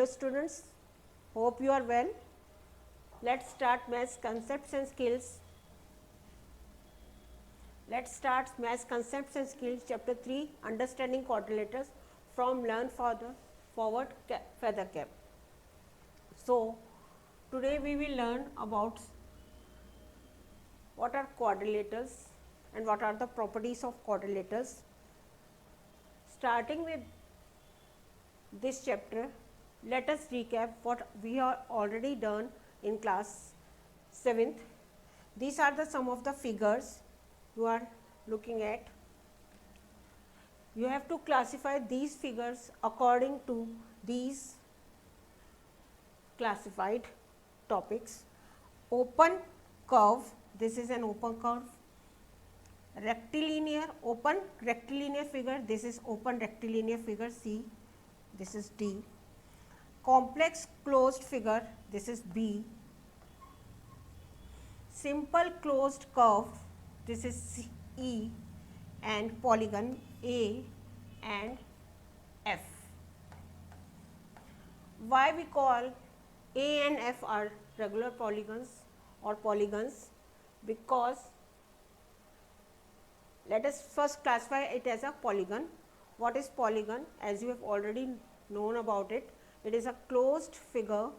students, hope you are well. Let's start maths concepts and skills. Let's start maths concepts and skills chapter 3 understanding quadrilaters from learn further forward feather cap. So, today we will learn about what are quadrilaters and what are the properties of quadrilaters. Starting with this chapter, let us recap what we have already done in class 7th. These are the some of the figures you are looking at. You have to classify these figures according to these classified topics. Open curve, this is an open curve. Rectilinear, open rectilinear figure, this is open rectilinear figure C, this is D. Complex closed figure, this is B. Simple closed curve, this is C, E, and polygon A and F. Why we call A and F are regular polygons or polygons? Because let us first classify it as a polygon. What is polygon? As you have already known about it, it is a closed figure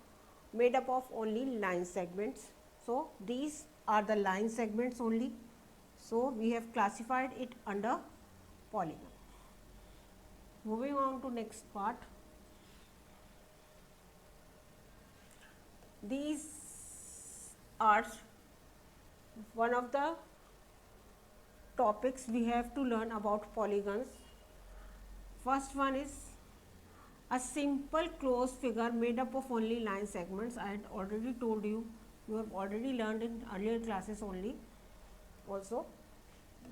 made up of only line segments. So, these are the line segments only. So, we have classified it under polygon. Moving on to next part. These are one of the topics we have to learn about polygons. First one is a simple closed figure made up of only line segments. I had already told you, you have already learned in earlier classes only. Also,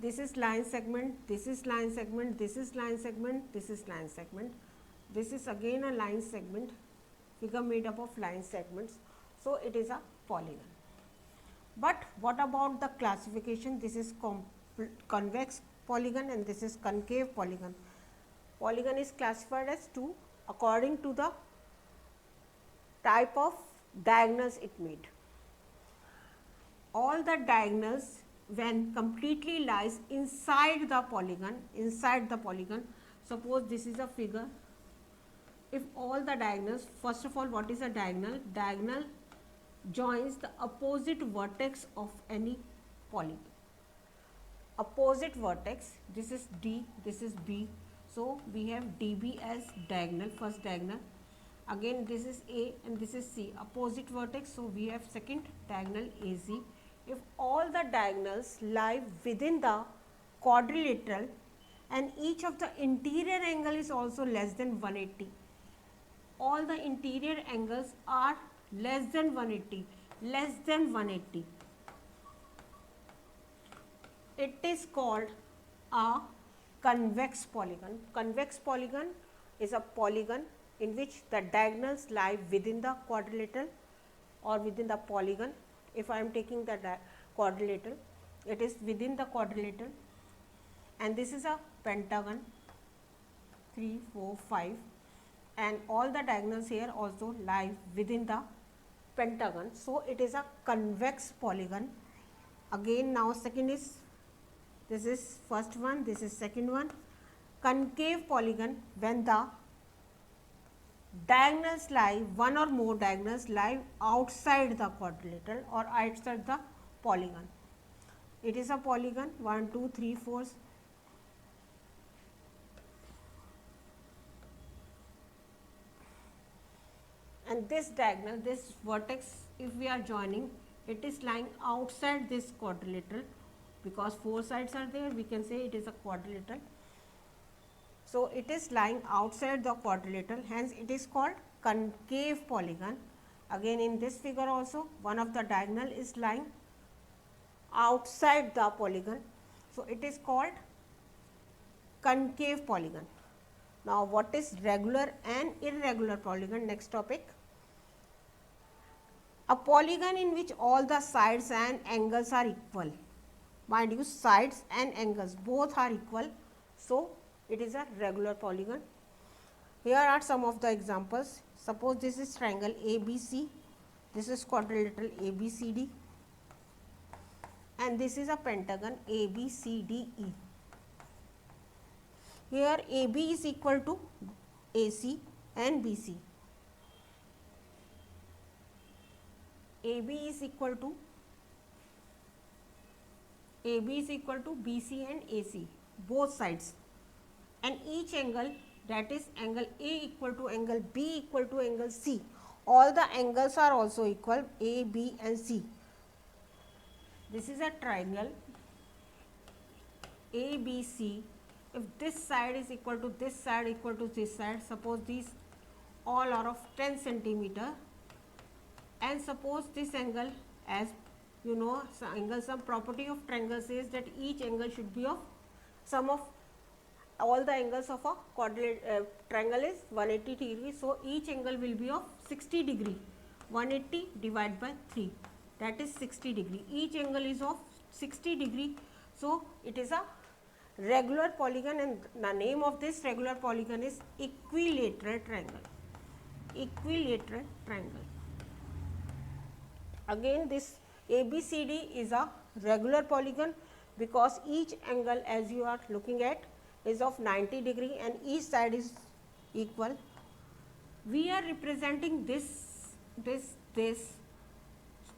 this is line segment, this is line segment, this is line segment, this is line segment. This is again a line segment, figure made up of line segments. So, it is a polygon. But what about the classification? This is convex polygon and this is concave polygon. Polygon is classified as two according to the type of diagonals it made. All the diagonals when completely lies inside the polygon, suppose this is a figure. If all the diagonals, first of all, what is a diagonal? Diagonal joins the opposite vertex of any polygon. Opposite vertex, this is D, this is B. So, we have DB as diagonal, first diagonal. Again, this is A and this is C, opposite vertex. So, we have second diagonal AZ. If all the diagonals lie within the quadrilateral and each of the interior angle is also less than 180, all the interior angles are less than 180, it is called a convex polygon. Convex polygon is a polygon in which the diagonals lie within the quadrilateral or within the polygon. If I am taking the quadrilateral, it is within the quadrilateral, and this is a pentagon 3, 4, 5, and all the diagonals here also lie within the pentagon. So, it is a convex polygon. Again, now second is, this is first one, this is second one. Concave polygon, when the diagonals lie, one or more diagonals lie outside the quadrilateral or outside the polygon. It is a polygon 1, 2, 3, 4. And this diagonal, this vertex, if we are joining, it is lying outside this quadrilateral, because 4 sides are there, we can say it is a quadrilateral. So, it is lying outside the quadrilateral, hence it is called concave polygon. Again, in this figure also, one of the diagonal is lying outside the polygon. So, it is called concave polygon. Now, what is regular and irregular polygon? Next topic. A polygon in which all the sides and angles are equal. Mind you, sides and angles both are equal. So, it is a regular polygon. Here are some of the examples. suppose this is triangle ABC, this is quadrilateral ABCD, and this is a pentagon ABCDE. Here AB is equal to AC and BC. AB is equal to BC and AC, both sides, and each angle, that is angle A equal to angle B equal to angle C. All the angles are also equal, A, B and C. This is a triangle ABC. If this side is equal to this side equal to this side, suppose these all are of 10 centimeter, and suppose this angle, as you know, some property of triangle says that each angle should be of sum of all the angles of a triangle is 180 degrees. So, each angle will be of 60 degree, 180 divided by 3, that is 60 degree. Each angle is of 60 degree. So, it is a regular polygon, and the name of this regular polygon is equilateral triangle. Equilateral triangle. Again, this ABCD is a regular polygon because each angle, as you are looking at, is of 90 degree and each side is equal. We are representing this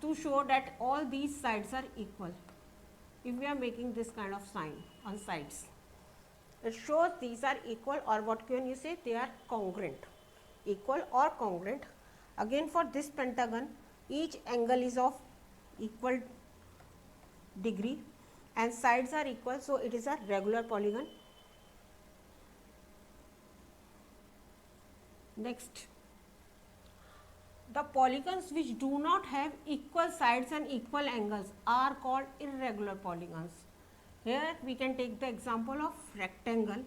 to show that all these sides are equal. If we are making this kind of sign on sides, it shows these are equal, or what can you say, they are congruent, equal or congruent. Again, for this pentagon, each angle is of equal degree and sides are equal, so it is a regular polygon. Next, the polygons which do not have equal sides and equal angles are called irregular polygons. Here we can take the example of rectangle.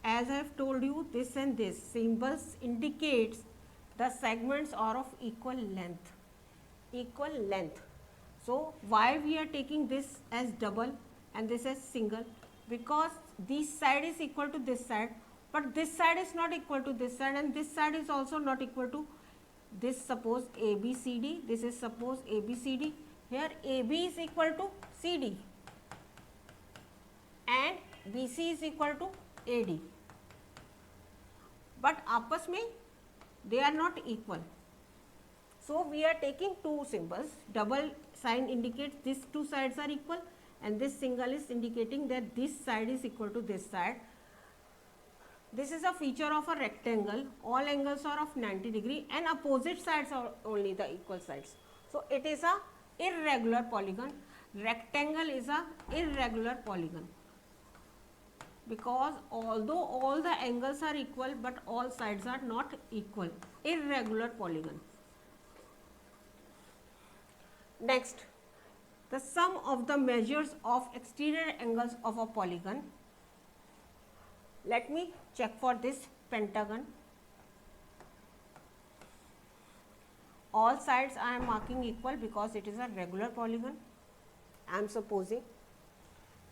As I have told you, this and this symbols indicates the segments are of equal length. Equal length. So, why we are taking this as double and this as single? Because this side is equal to this side, but this side is not equal to this side, and this side is also not equal to this. Suppose ABCD, this is suppose ABCD. Here AB is equal to CD and BC is equal to AD, but आपस में they are not equal. So, we are taking two symbols. Double sign indicates these two sides are equal, and this single is indicating that this side is equal to this side. This is a feature of a rectangle. All angles are of 90 degree and opposite sides are only the equal sides. So, it is a irregular polygon. Rectangle is a irregular polygon because although all the angles are equal, but all sides are not equal. Irregular polygon. Next, the sum of the measures of exterior angles of a polygon. Let me check for this pentagon. All sides I am marking equal because it is a regular polygon. I am supposing.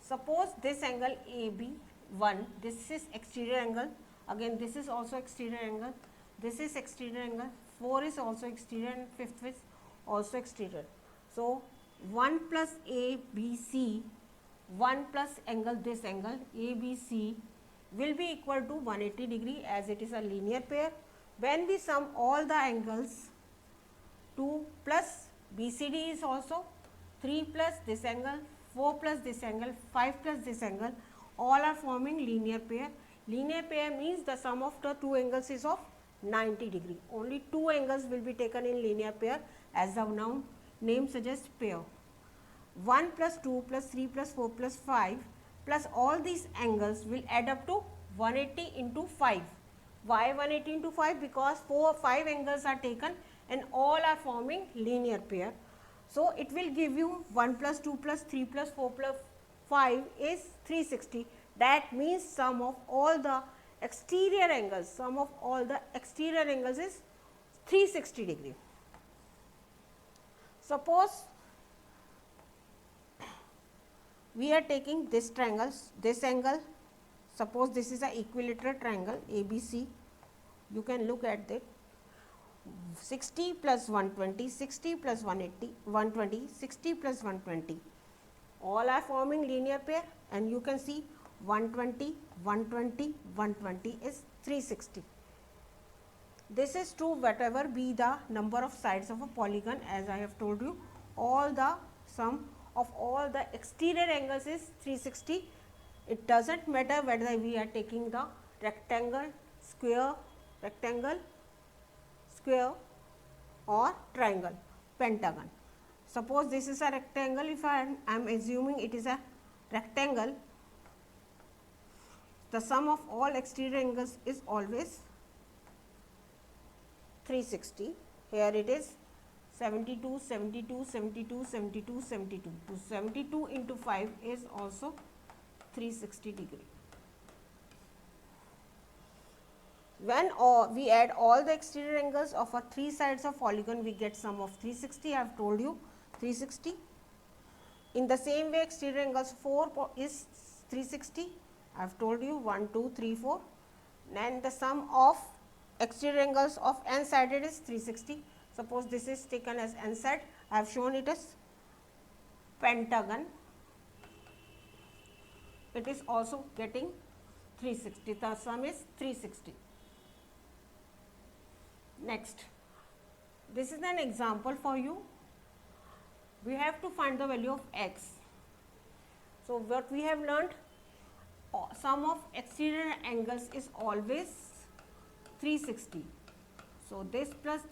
Suppose this angle AB1, this is exterior angle. Again, this is also exterior angle. This is exterior angle. 4 is also exterior and 5th is also exterior. So, 1 plus ABC, 1 plus angle, this angle ABC will be equal to 180 degree as it is a linear pair. When we sum all the angles, 2 plus BCD is also 3 plus this angle, 4 plus this angle, 5 plus this angle, all are forming linear pair. Linear pair means the sum of the two angles is of 90 degree. Only two angles will be taken in linear pair, as the noun name suggests, pair. 1 plus 2 plus 3 plus 4 plus 5 plus all these angles will add up to 180 into 5. Why 180 into 5? Because 5 angles are taken and all are forming linear pair. So, it will give you 1 plus 2 plus 3 plus 4 plus 5 is 360. That means sum of all the exterior angles, sum of all the exterior angles is 360 degree. Suppose we are taking this triangle, this angle, suppose this is a equilateral triangle ABC, you can look at that 60 plus 120, 60 plus 180, 120, 60 plus 120, all are forming linear pair, and you can see 120, 120, 120 is 360. This is true whatever be the number of sides of a polygon, as I have told you, all the sum of all the exterior angles is 360. It does not matter whether we are taking the rectangle, square, or triangle, pentagon. Suppose this is a rectangle, if I am assuming it is a rectangle, the sum of all exterior angles is always 360. Here it is 72, 72, 72, 72, 72. So, 72 into 5 is also 360 degree. When we add all the exterior angles of our three sides of polygon, we get sum of 360. I have told you 360. In the same way, exterior angles 4 is 360. I have told you 1, 2, 3, 4. And the sum of exterior angles of n sided is 360. Suppose this is taken as n side. I have shown it as pentagon. It is also getting 360. The sum is 360. Next, this is an example for you. We have to find the value of x. So, what we have learnt, sum of exterior angles is always 360. So, this plus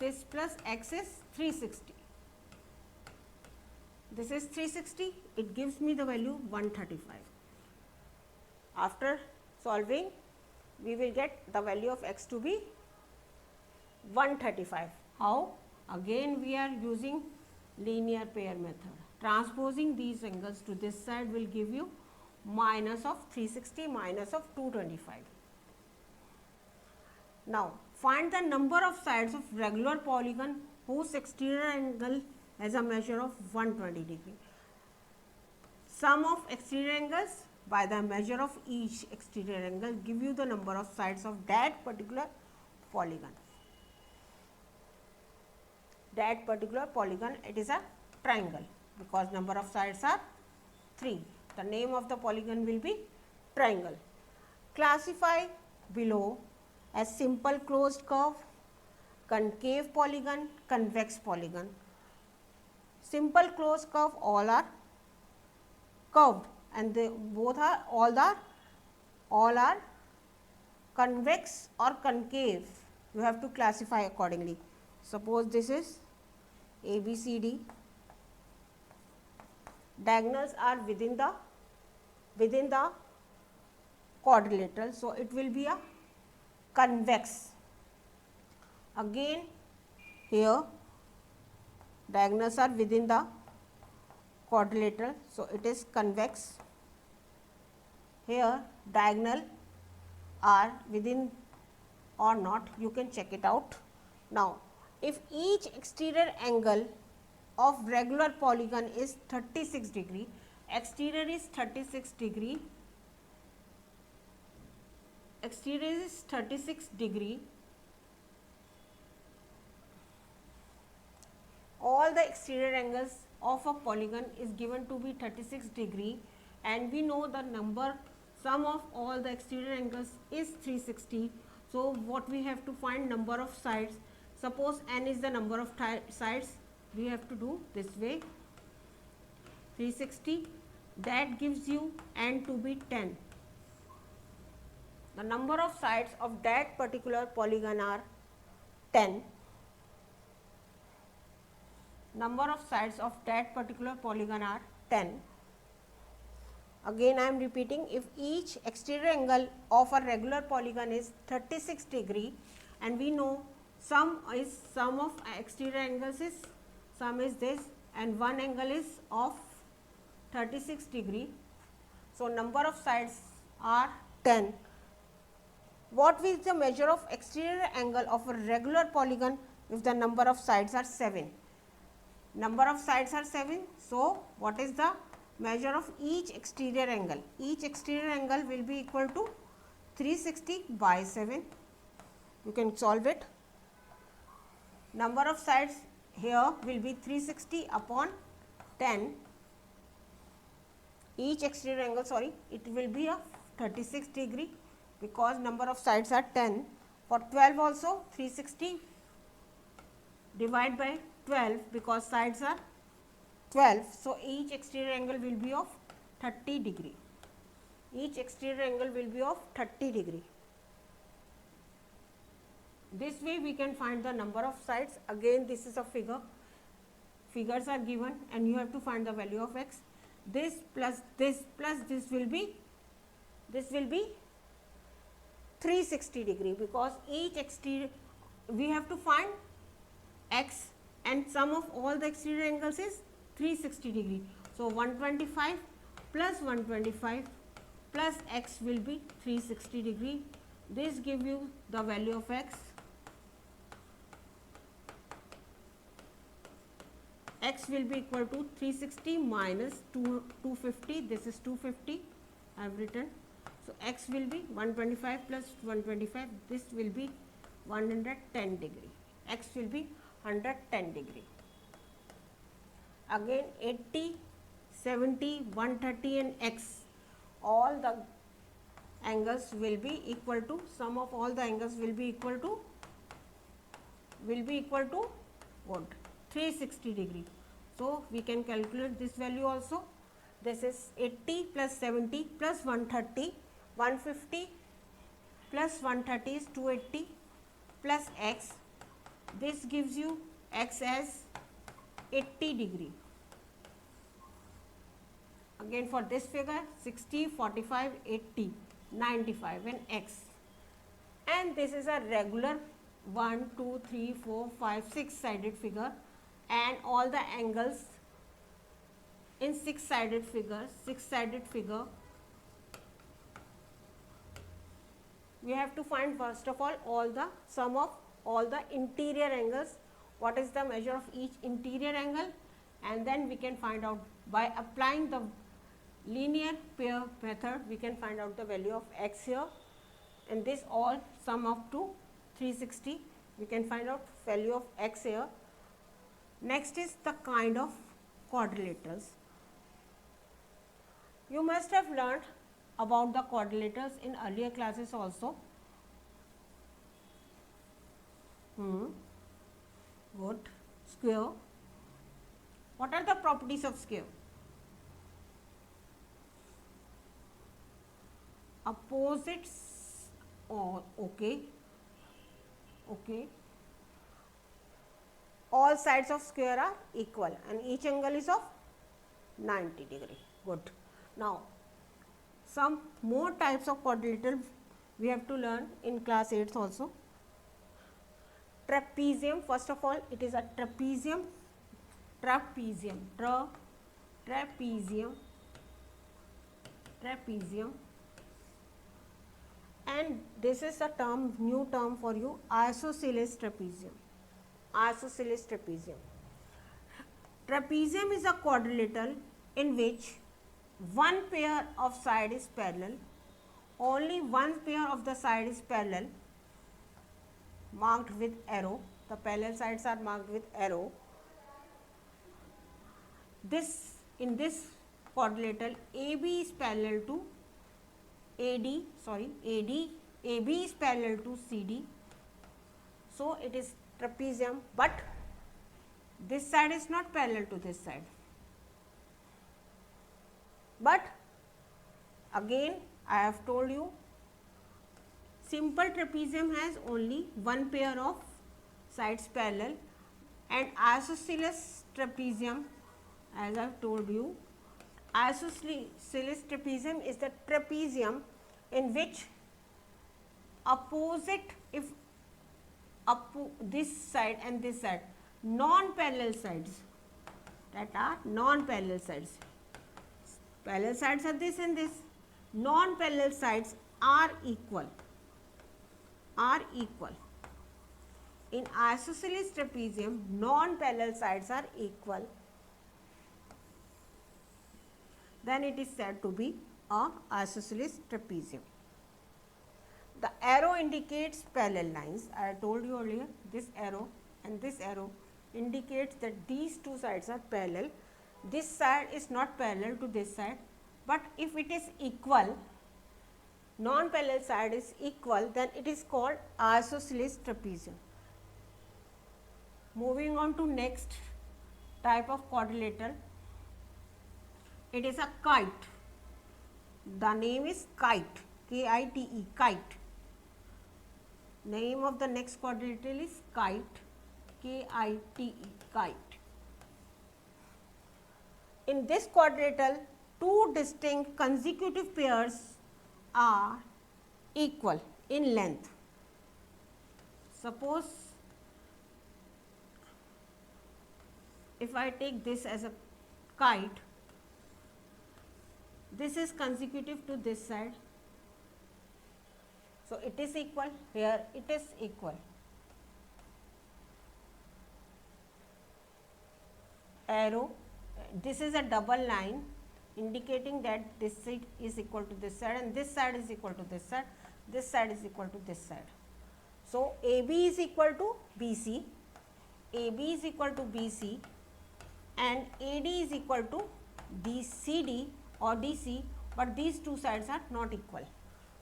x is 360. This is 360, it gives me the value 135. After solving, we will get the value of x to be 135. How? Again we are using linear pair method. Transposing these angles to this side will give you minus of 360 minus of 225. Now, find the number of sides of regular polygon whose exterior angle has a measure of 120 degree. Sum of exterior angles by the measure of each exterior angle give you the number of sides of that particular polygon. That particular polygon, it is a triangle because number of sides are 3. The name of the polygon will be triangle. Classify below as simple closed curve, concave polygon, convex polygon. Simple closed curve, all are curved, and they both are all are convex or concave. You have to classify accordingly. Suppose this is A, B, C, D. Diagonals are within the quadrilateral, so it will be a convex. Again here diagonals are within the quadrilateral, so it is convex. Here diagonal are within or not, you can check it out. Now, if each exterior angle of regular polygon is 36 degree, exterior is 36 degree, all the exterior angles of a polygon is given to be 36 degree, and we know the sum of all the exterior angles is 360. So, what we have to find number of sides. Suppose n is the number of sides, we have to do this way, 360, that gives you n to be 10. The number of sides of that particular polygon are 10. Number of sides of that particular polygon are 10. Again I am repeating, if each exterior angle of a regular polygon is 36 degree, and we know sum of exterior angles is, sum is this, and one angle is of 36 degree. So, number of sides are 10. What is the measure of exterior angle of a regular polygon if the number of sides are 7? Number of sides are 7. So, what is the measure of each exterior angle? Each exterior angle will be equal to 360 by 7. You can solve it. Number of sides here will be 360 upon 10. Each exterior angle, sorry, it will be a 36 degree because number of sides are 10. For 12 also 360 divide by 12 because sides are 12. So, each exterior angle will be of 30 degree. Each exterior angle will be of 30 degree. This way we can find the number of sides. Again, this is a figure. Figures are given and you have to find the value of x. This plus this will be 360 degree because each exterior we have to find x and sum of all the exterior angles is 360 degree. So, 125 plus 125 plus x will be 360 degree. This give you the value of x. X will be equal to 360 minus 250. This is 250 I have written. So, x will be 125 plus 125. This will be 110 degree. X will be 110 degree. Again 80, 70, 130 and x, all the angles will be equal to, sum of all the angles will be equal to what? 360 degree. So, we can calculate this value also. This is 80 plus 70 plus 130, 150 plus 130 is 280 plus x. This gives you x as 80 degree. Again for this figure 60, 45, 80, 95 and x. And this is a regular 1, 2, 3, 4, 5, 6 sided figure and all the angles in 6 sided figure, we have to find first of all the sum of all the interior angles, what is the measure of each interior angle, and then we can find out by applying the linear pair method, we can find out the value of x here, and this all sum up to 360, we can find out value of x here. Next is the kind of quadrilaterals. You must have learned about the quadrilaterals in earlier classes also. Good. Square. What are the properties of square? Opposites, or okay. All sides of square are equal and each angle is of 90 degree. Good. Now, some more types of quadrilateral we have to learn in class 8 also. Trapezium, first of all it is a trapezium, and this is a term, new term for you, isosceles trapezium. Trapezium is a quadrilateral in which one pair of side is parallel, only one pair of the side is parallel, marked with arrow, the parallel sides are marked with arrow. In this quadrilateral, AB is parallel to AB is parallel to CD, so it is trapezium, but this side is not parallel to this side. But again I have told you, simple trapezium has only one pair of sides parallel, and isosceles trapezium, as I have told you, isosceles trapezium is the trapezium in which opposite, if this side and this side, non-parallel sides, that are non-parallel sides. Parallel sides are this and this. Non-parallel sides are equal. In isosceles trapezium, non-parallel sides are equal. Then it is said to be a isosceles trapezium. The arrow indicates parallel lines. I told you earlier, this arrow and this arrow indicates that these two sides are parallel. This side is not parallel to this side, but if it is equal, non-parallel side is equal, then it is called isosceles trapezium. Moving on to next type of quadrilateral, it is a kite. The name is kite, K-I-T-E, kite. Name of the next quadrilateral is kite, K-I-T-E, kite. In this quadrilateral, two distinct consecutive pairs are equal in length. Suppose if I take this as a kite, this is consecutive to this side, so it is equal, here it is equal. Arrow, this is a double line indicating that this side is equal to this side and this side is equal to this side, this side is equal to this side. So, AB is equal to BC, AB is equal to BC and AD is equal to DCD or DC, but these two sides are not equal.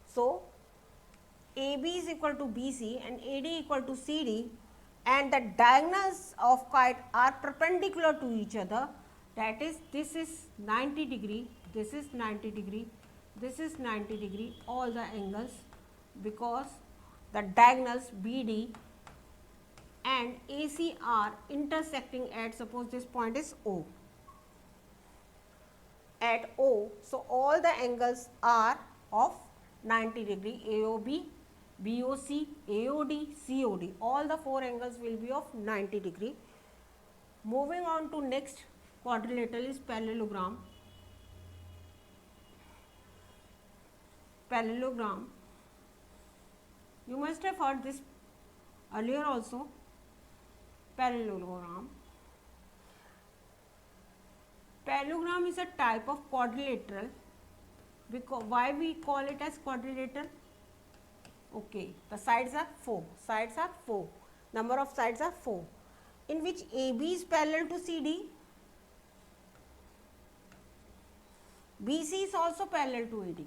So, AB is equal to BC and AD equal to CD, and the diagonals of kite are perpendicular to each other, that is, this is 90 degree, this is 90 degree, this is 90 degree, all the angles, because the diagonals BD and AC are intersecting at, suppose this point is O, at O. So, all the angles are of 90 degree, AOB, BOC, AOD, COD, all the four angles will be of 90 degree. Moving on to next quadrilateral is parallelogram. Parallelogram, you must have heard this earlier also. Parallelogram. Parallelogram is a type of quadrilateral. Because why we call it as quadrilateral? Okay, the sides are 4. Sides are 4. Number of sides are 4. In which AB is parallel to CD. BC is also parallel to AD.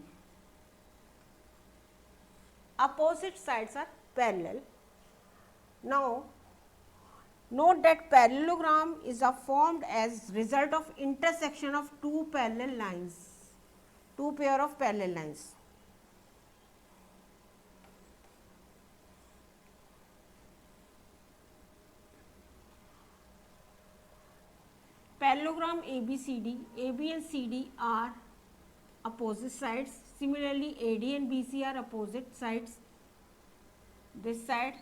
Opposite sides are parallel. Now, note that parallelogram is formed as result of intersection of two parallel lines, two pair of parallel lines. Parallelogram ABCD, AB and CD are opposite sides. Similarly, AD and BC are opposite sides. This side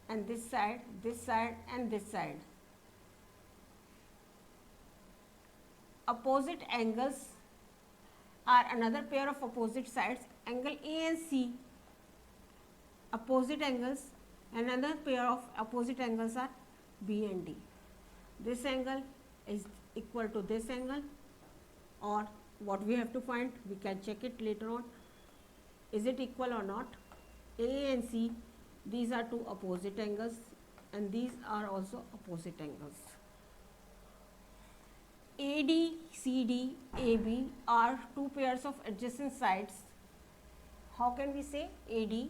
and this side, this side and this side. Opposite angles are another pair of opposite sides. Angle A and C, opposite angles. Another pair of opposite angles are B and D. This angle is equal to this angle, or what we have to find, we can check it later on, is it equal or not. A and C, these are two opposite angles and these are also opposite angles. AD, CD, AB are two pairs of adjacent sides. How can we say AD?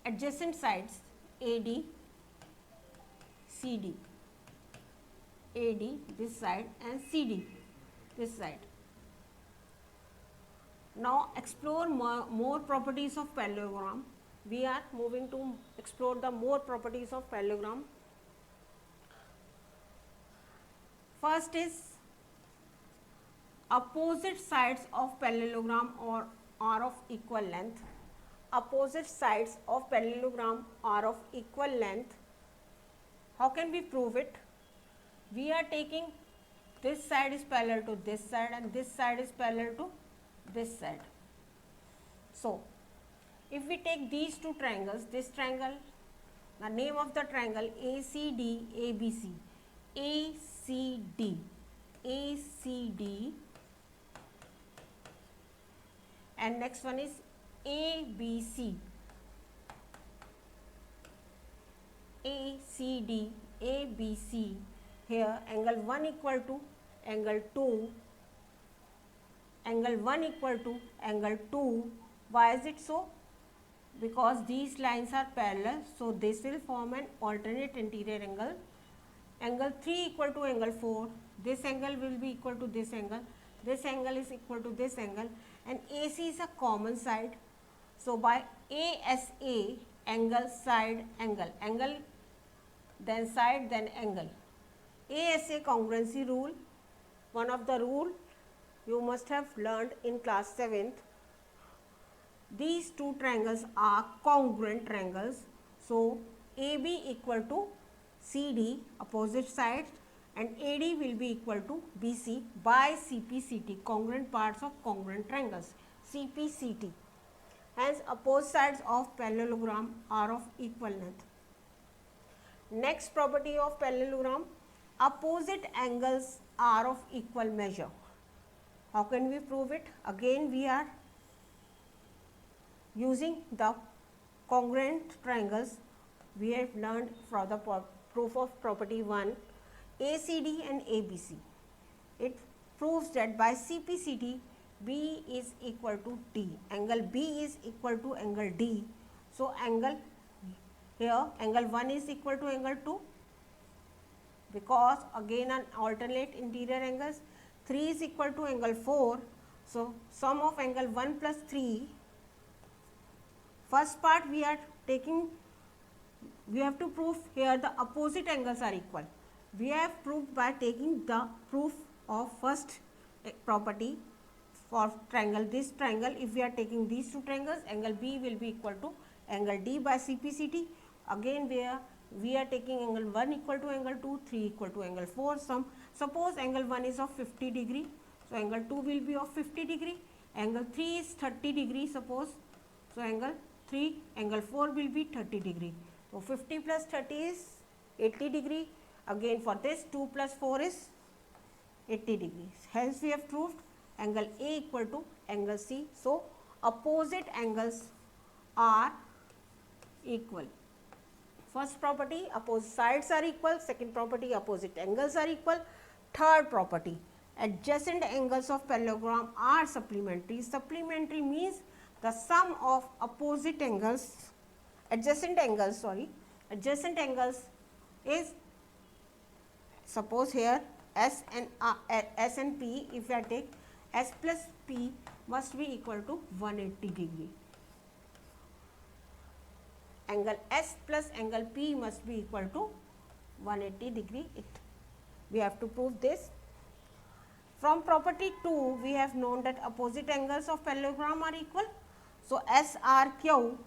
Adjacent sides AD, CD. AD this side and CD this side. Now, explore more properties of parallelogram. We are moving to explore the more properties of parallelogram. First is opposite sides of parallelogram are of equal length. Opposite sides of parallelogram are of equal length. How can we prove it? We are taking this side is parallel to this side and this side is parallel to this side. So, if we take these two triangles, this triangle, the name of the triangle ACD, ABC, ACD, ACD, and next one is ABC, ACD, ABC, here angle 1 equal to angle 2, angle 1 equal to angle 2. Why is it so? Because these lines are parallel, so this will form an alternate interior angle. Angle 3 equal to angle 4, this angle will be equal to this angle is equal to this angle, and AC is a common side. So by ASA, angle, side, angle, then side, then angle. ASA congruency rule, one of the rule you must have learned in class 7th. These two triangles are congruent triangles. So AB equal to CD, opposite sides, and AD will be equal to BC by CPCT, congruent parts of congruent triangles, CPCT. Hence, opposite sides of parallelogram are of equal length. Next property of parallelogram, opposite angles are of equal measure. How can we prove it? Again, we are using the congruent triangles we have learned from the proof of property 1, ACD and ABC. It proves that by CPCT, B is equal to D, angle B is equal to angle D. So angle here, angle 1 is equal to angle 2, because again an alternate interior angles. 3 is equal to angle 4. So sum of angle 1 plus 3, first part we are taking, we have to prove here the opposite angles are equal. We have proved by taking the proof of first property for triangle. This triangle, if we are taking these two triangles, angle B will be equal to angle D by CPCT. Again we are taking angle 1 equal to angle 2, 3 equal to angle 4. Suppose angle 1 is of 50 degree, so angle 2 will be of 50 degree, angle 3 is 30 degree suppose, so angle 4 will be 30 degree. So 50 plus 30 is 80 degree. Again for this 2 plus 4 is 80 degrees. Hence we have proved angle A equal to angle C. So opposite angles are equal. First property, opposite sides are equal. Second property, opposite angles are equal. Third property, adjacent angles of parallelogram are supplementary. Supplementary means the sum of opposite angles, adjacent angles is, suppose here S and P, if I take S plus P must be equal to 180 degree. Angle S plus angle P must be equal to 180 degree. We have to prove this. From property 2, we have known that opposite angles of parallelogram are equal. So SRQ,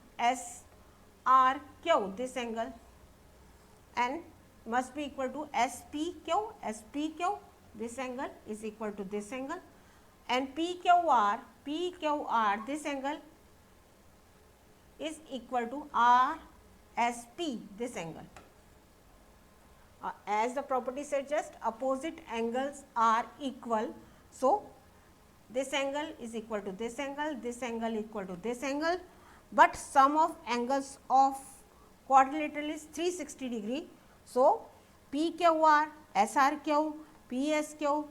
this angle, and must be equal to SPQ, this angle is equal to this angle, and PQR, this angle is equal to RSP, this angle. As the property suggests, opposite angles are equal. So this angle is equal to this angle equal to this angle, but sum of angles of quadrilateral is 360 degree. So PQR, SRQ, PSQ,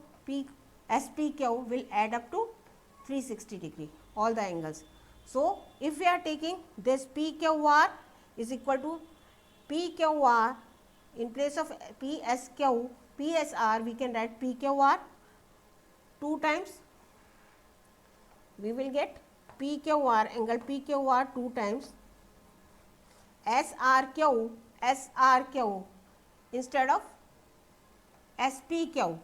SPQ will add up to 360 degree, all the angles. So if we are taking this PQR is equal to PQR, in place of PSQ, PSR, we can write PQR 2 times. We will get PQR, angle PQR 2 times SRQ instead of SPQ.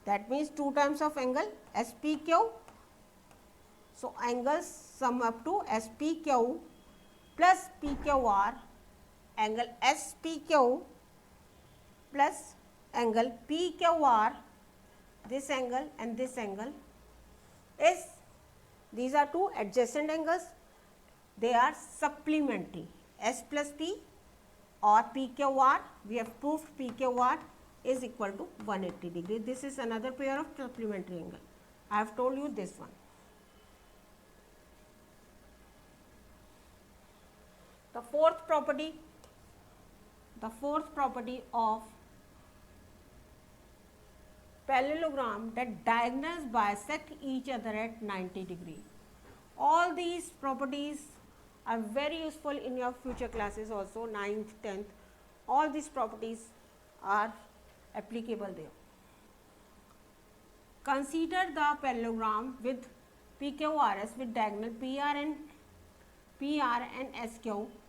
That means 2 times of angle SPQ. So angles sum up to SPQ plus PQR, angle SPQ plus angle PQR, this angle and this angle is, these are two adjacent angles, they are supplementary. S plus P or PQR, we have proved PQR is equal to 180 degree. This is another pair of supplementary angle. I have told you this one. The fourth property, the fourth property of parallelogram, that diagonals bisect each other at 90 degree. All these properties are very useful in your future classes also, 9th, 10th. All these properties are applicable there. Consider the parallelogram with PQRS with diagonal PR and SQ,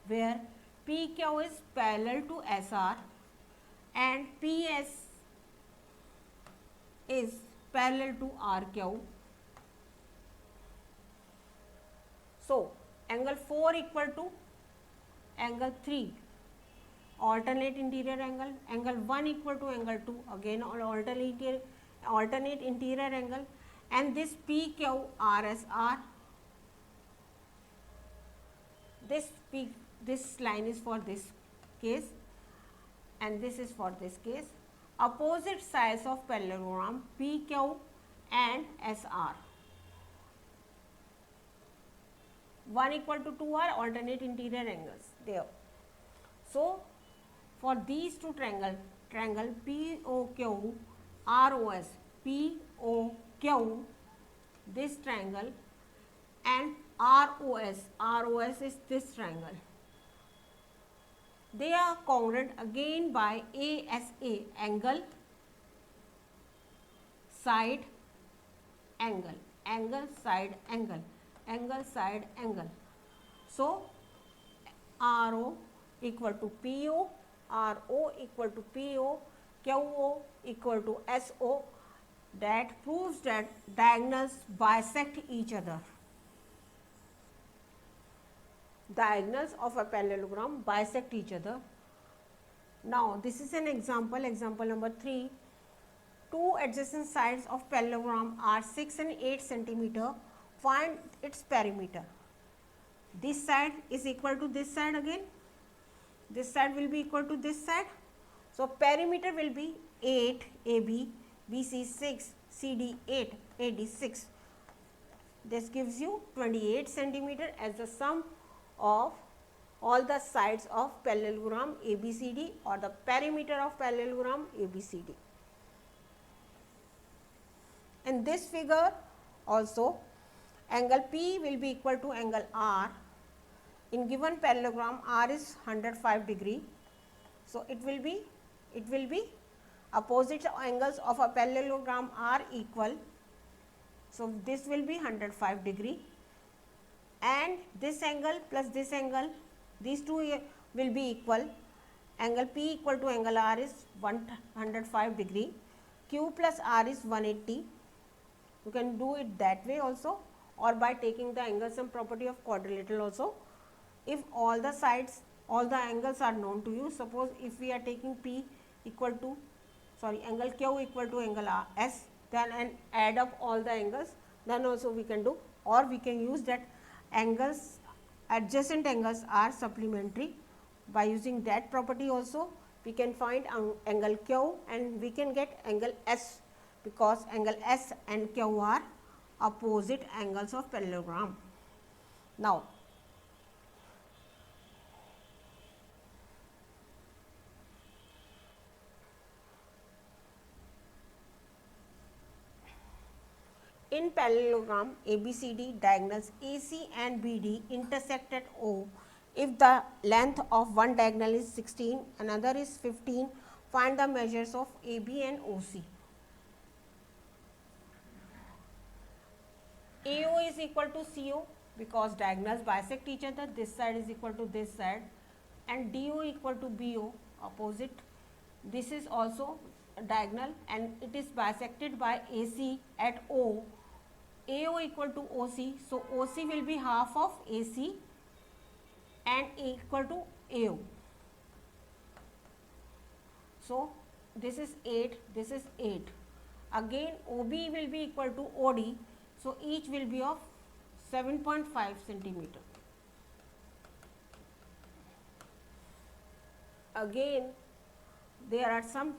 where PQ is parallel to SR and PS is parallel to RQ. So, angle 4 equal to angle 3, alternate interior angle, angle 1 equal to angle 2, again alternate interior angle, and this PQRSR, this line is for this case and this is for this case. Opposite sides of parallelogram PQ and SR. 1 equal to 2 are alternate interior angles there. So, for these two triangle POQ ROS, POQ, this triangle, and ROS is this triangle. They are congruent again by ASA, angle side angle, angle side angle, angle side angle. So, RO equal to PO, RO equal to PO, QO equal to SO. That proves that diagonals bisect each other. Diagonals of a parallelogram bisect each other. Now, this is an example number 3. Two adjacent sides of parallelogram are 6 and 8 centimeter. Find its perimeter. This side is equal to this side again. This side will be equal to this side. So, perimeter will be 8 AB, BC 6, CD 8, AD 6. This gives you 28 centimeter as the sum of all the sides of parallelogram ABCD, or the perimeter of parallelogram ABCD. In this figure also, angle P will be equal to angle R. In given parallelogram, R is 105 degree. So, it will be opposite angles of a parallelogram are equal. So, this will be 105 degree, and this angle plus this angle, these two will be equal. Angle P equal to angle R is 105 degree. Q plus R is 180. You can do it that way also, or by taking the angle sum property of quadrilateral also. If all the sides, all the angles are known to you, suppose if we are taking angle Q equal to angle S, then and add up all the angles, then also we can do, or we can use that angles, adjacent angles are supplementary. By using that property also, we can find angle Q and we can get angle S, because angle S and Q are opposite angles of parallelogram. Now, in parallelogram ABCD, diagonals AC and BD intersect at O. If the length of one diagonal is 16, another is 15, find the measures of AB and OC. AO is equal to CO, because diagonals bisect each other, this side is equal to this side, and DO equal to BO, opposite. This is also a diagonal and it is bisected by AC at O. AO equal to OC, so OC will be half of AC and equal to AO. So, this is 8, this is 8. Again OB will be equal to OD, so each will be of 7.5 centimeter. Again, there are some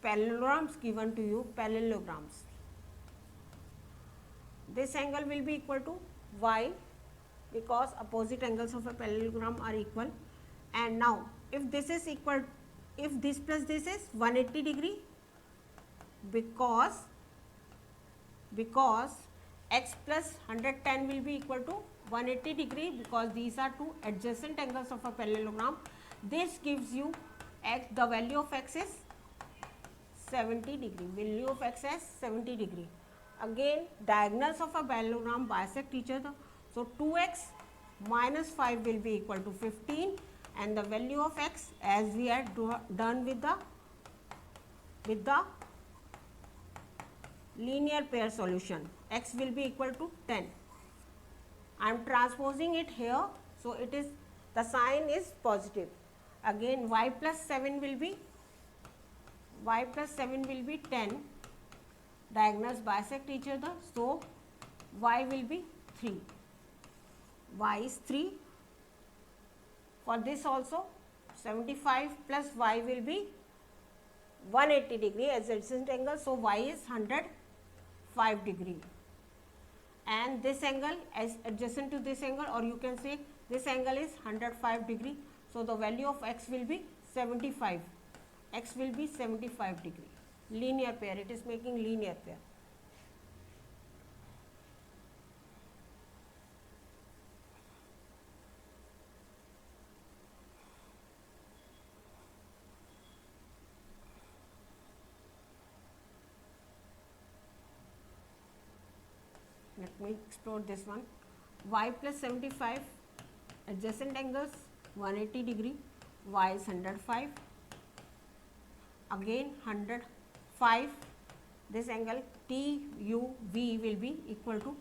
parallelograms given to you, parallelograms. This angle will be equal to Y, because opposite angles of a parallelogram are equal. And now, if this is equal if this plus this is 180 degree, because x plus 110 will be equal to 180 degree, because these are two adjacent angles of a parallelogram. This gives you x, the value of x is 70 degree, value of x as 70 degree. Again, diagonals of a parallelogram bisect each other. So 2x minus 5 will be equal to 15, and the value of x, as we had done with the linear pair solution, x will be equal to 10. I am transposing it here, so it is, the sign is positive. Again, y plus 7 will be 10. Diagonals bisect each other, so y will be 3. Y is 3. For this also 75 plus y will be 180 degree as adjacent angle, so y is 105 degree. And this angle as adjacent to this angle, or you can say this angle is 105 degree. So the value of x will be 75. X will be 75 degree. Linear pair, it is making linear pair. Let me explore this one. Y plus 75, adjacent angles 180 degree, y is 105. Again 105, this angle TUV will be equal to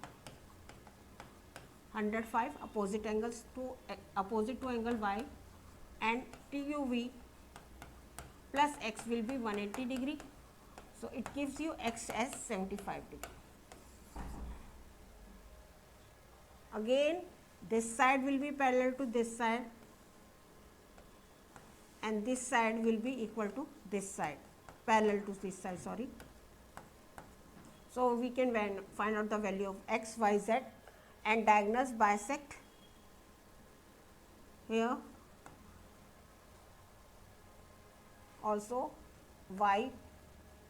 105, opposite angles to opposite to angle y, and TUV plus x will be 180 degree. So it gives you x as 75 degree. Again, this side will be parallel to this side, and this side will be equal to this side, parallel to this side, sorry. So we can find out the value of x, y, z, and diagonals bisect here. Also y,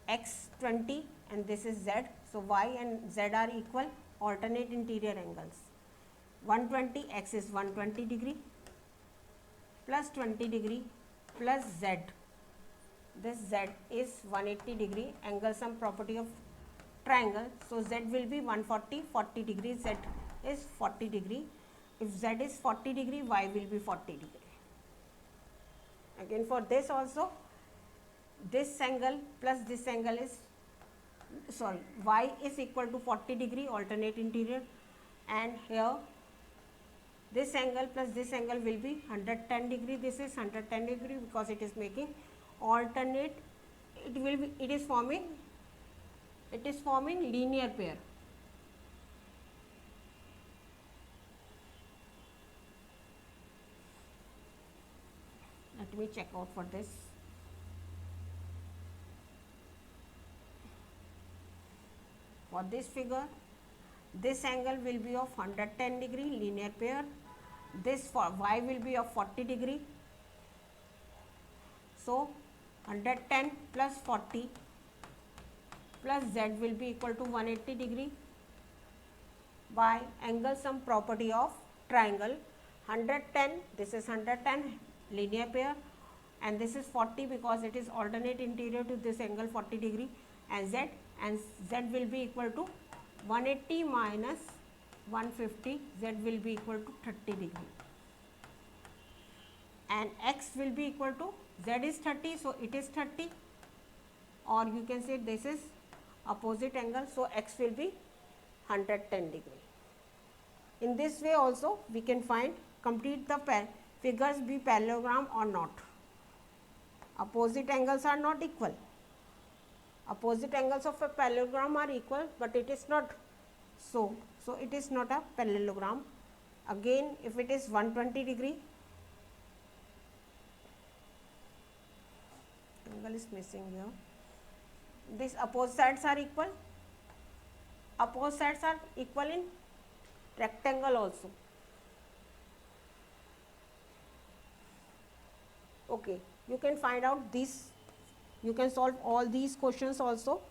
x 20, and this is z. So y and z are equal, alternate interior angles. 120, x is 120 degree plus 20 degree plus z. This z is 180 degree, angle sum property of triangle. So z will be 140, 40 degree, z is 40 degree. If z is 40 degree, y will be 40 degree. Again for this also, this angle plus this angle is, sorry, y is equal to 40 degree, alternate interior, and here this angle plus this angle will be 110 degree. This is 110 degree because it is making alternate, it is forming linear pair. Let me check out for this. For this figure, this angle will be of 110 degree, linear pair. This for y will be of 40 degree. So 110 plus 40 plus z will be equal to 180 degree by angle sum property of triangle. 110, this is 110 linear pair, and this is 40 because it is alternate interior to this angle 40 degree, and z will be equal to 180 minus 150, z will be equal to 30 degree, and x will be equal to, z is 30, so it is 30, or you can say this is opposite angle, so x will be 110 degree. In this way also we can find, complete the figures be parallelogram or not. Opposite angles are not equal. Opposite angles of a parallelogram are equal, but it is not so. So it is not a parallelogram. Again, if it is 120 degree, angle is missing here. These opposite sides are equal. Opposite sides are equal in rectangle also. Okay, you can find out this, you can solve all these questions also.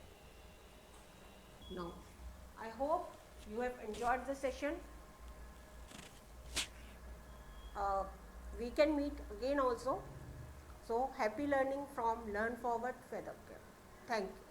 Now, I hope you have enjoyed the session. uh, we can meet again also. So happy learning from Learn Forward Feather Care. Thank you.